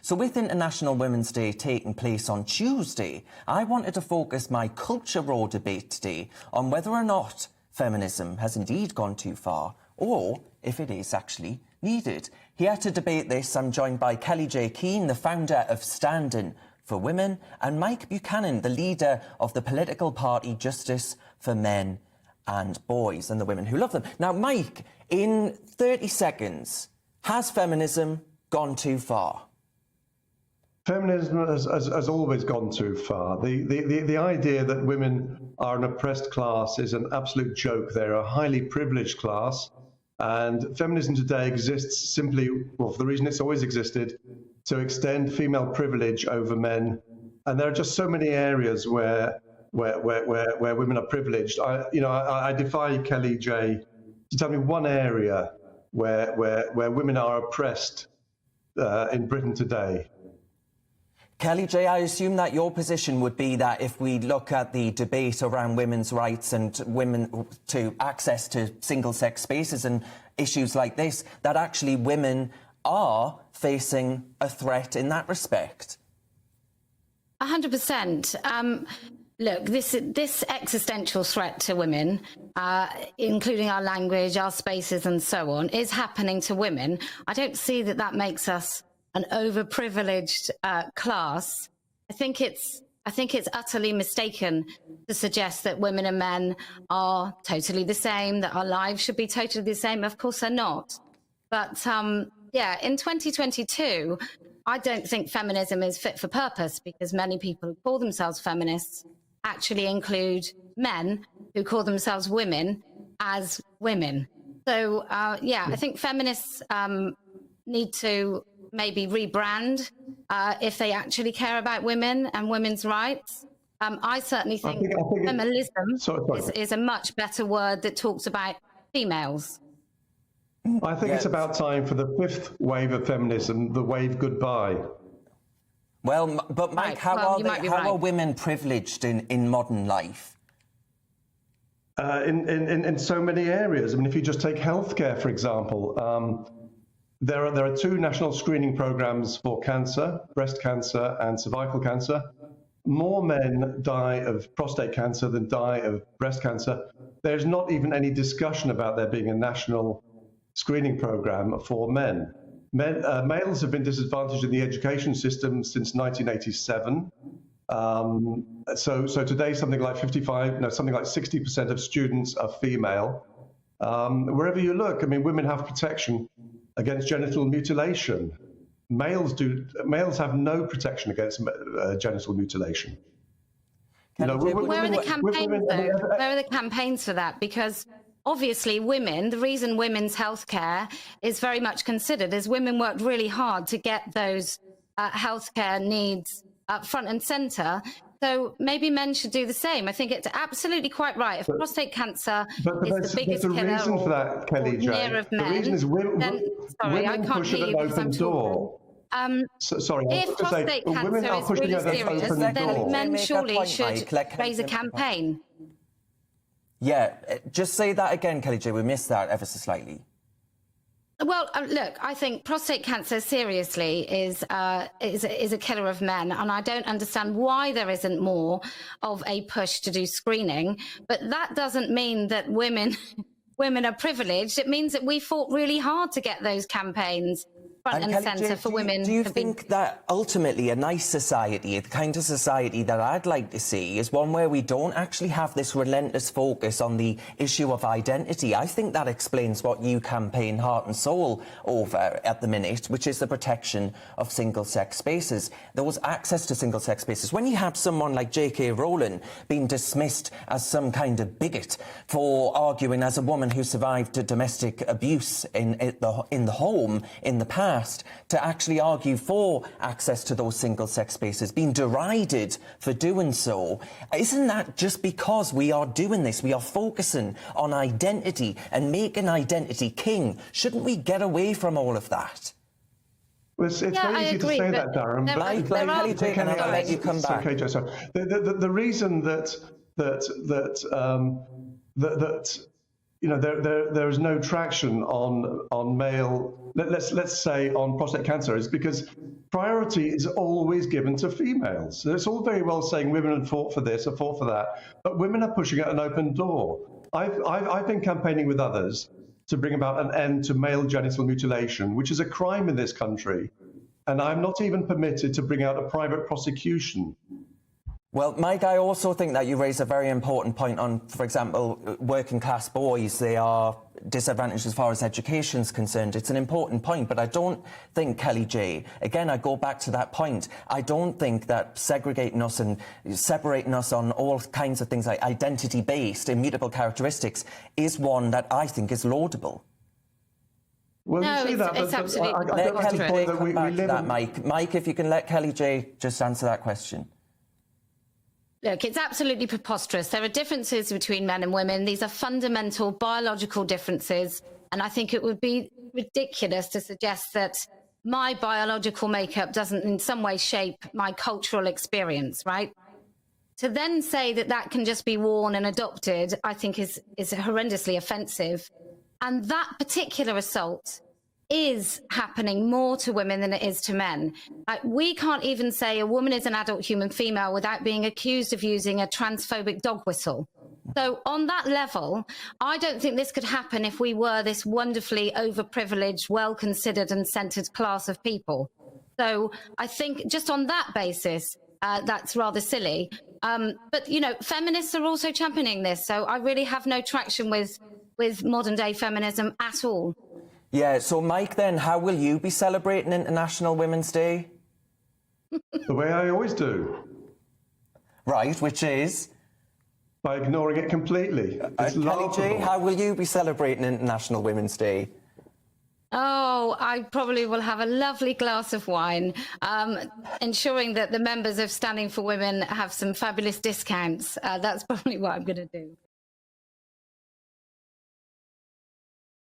So with International Women's Day taking place on Tuesday, I wanted to focus my Culture Row debate today on whether or not feminism has indeed gone too far, or if it is actually needed. Here to debate this, I'm joined by Kellie-Jay Keen, the founder of Standing for Women, and Mike Buchanan, the leader of the political party Justice for Men and Boys, and the women who love them. Now, Mike, in 30 seconds, has feminism gone too far? Feminism has always gone too far. The idea that women are an oppressed class is an absolute joke. They're a highly privileged class, and feminism today exists simply, well, for the reason it's always existed, to extend female privilege over men. And there are just so many areas where women are privileged. I defy Kellie-Jay to tell me one area where women are oppressed in Britain today. Kellie-Jay, I assume that your position would be that if we look at the debate around women's rights and women to access to single-sex spaces and issues like this, that actually women are facing a threat in that respect. 100%. Look, this existential threat to women, including our language, our spaces and so on, is happening to women. I don't see that makes us an overprivileged class. I think it's utterly mistaken to suggest that women and men are totally the same, that our lives should be totally the same. Of course they're not. But yeah, in 2022, I don't think feminism is fit for purpose, because many people who call themselves feminists actually include men who call themselves women as women. So yeah, I think feminists need to maybe rebrand if they actually care about women and women's rights. I certainly think feminism is a much better word that talks about females. I think it's about time for the fifth wave of feminism, the wave goodbye. Well, but Mike, how are women privileged in modern life? In so many areas. I mean, if you just take healthcare, for example, there are two national screening programs for cancer, breast cancer and cervical cancer. More men die of prostate cancer than die of breast cancer. There's not even any discussion about there being a national screening program for men. Males have been disadvantaged in the education system since 1987. So today, something like 60% of students are female. Wherever you look, I mean, women have protection against genital mutilation. Males have no protection against genital mutilation. Where are the campaigns, though? Where are the campaigns for that? Because obviously women, the reason women's healthcare is very much considered is women worked really hard to get those healthcare needs front and centre. So maybe men should do the same. I think it's absolutely quite right. If prostate cancer is the biggest killer reason for that, Kellie-Jay. Of men, the reason is women push at an open door. If prostate cancer is really serious, then men surely should raise a campaign. Yeah, just say that again, Kellie-Jay. We missed that ever so slightly. Well, look, I think prostate cancer seriously is a killer of men, and I don't understand why there isn't more of a push to do screening. But that doesn't mean that women are privileged. It means that we fought really hard to get those campaigns front and centre for women. Do you think that ultimately a nice society, the kind of society that I'd like to see, is one where we don't actually have this relentless focus on the issue of identity? I think that explains what you campaign heart and soul over at the minute, which is the protection of single-sex spaces. There was access to single-sex spaces. When you have someone like J.K. Rowling being dismissed as some kind of bigot for arguing as a woman who survived domestic abuse in the home in the past, to actually argue for access to those single-sex spaces, being derided for doing so. Isn't that just because we are doing this? We are focusing on identity and making identity king. Shouldn't we get away from all of that? Well, it's very easy to say that, Darren. I'll let you come back. Okay, so the reason that there is no traction on male, let's say on prostate cancer, is because priority is always given to females. So it's all very well saying women have fought for this or fought for that, but women are pushing at an open door. I've been campaigning with others to bring about an end to male genital mutilation, which is a crime in this country, and I'm not even permitted to bring out a private prosecution. Well, Mike, I also think that you raise a very important point on, for example, working class boys. They are disadvantaged as far as education is concerned. It's an important point, but I don't think, Kellie-Jay, again, I go back to that point, I don't think that segregating us and separating us on all kinds of things like identity-based, immutable characteristics is one that I think is laudable. Well, no, you say that, it's absolutely... Let Kellie-Jay come back to that, Mike. Mike, if you can let Kellie-Jay just answer that question. Look, it's absolutely preposterous. There are differences between men and women. These are fundamental biological differences. And I think it would be ridiculous to suggest that my biological makeup doesn't in some way shape my cultural experience, right? To then say that that can just be worn and adopted, I think is horrendously offensive. And that particular assault is happening more to women than it is to men. We can't even say a woman is an adult human female without being accused of using a transphobic dog whistle. So on that level, I don't think this could happen if we were this wonderfully overprivileged, well-considered and centred class of people. So I think just on that basis, that's rather silly. But, you know, feminists are also championing this. So I really have no traction with modern day feminism at all. Yeah, so Mike, then, how will you be celebrating International Women's Day? The way I always do. Right, which is? By ignoring it completely. Kellie-Jay, how will you be celebrating International Women's Day? Oh, I probably will have a lovely glass of wine, ensuring that the members of Standing for Women have some fabulous discounts. That's probably what I'm going to do.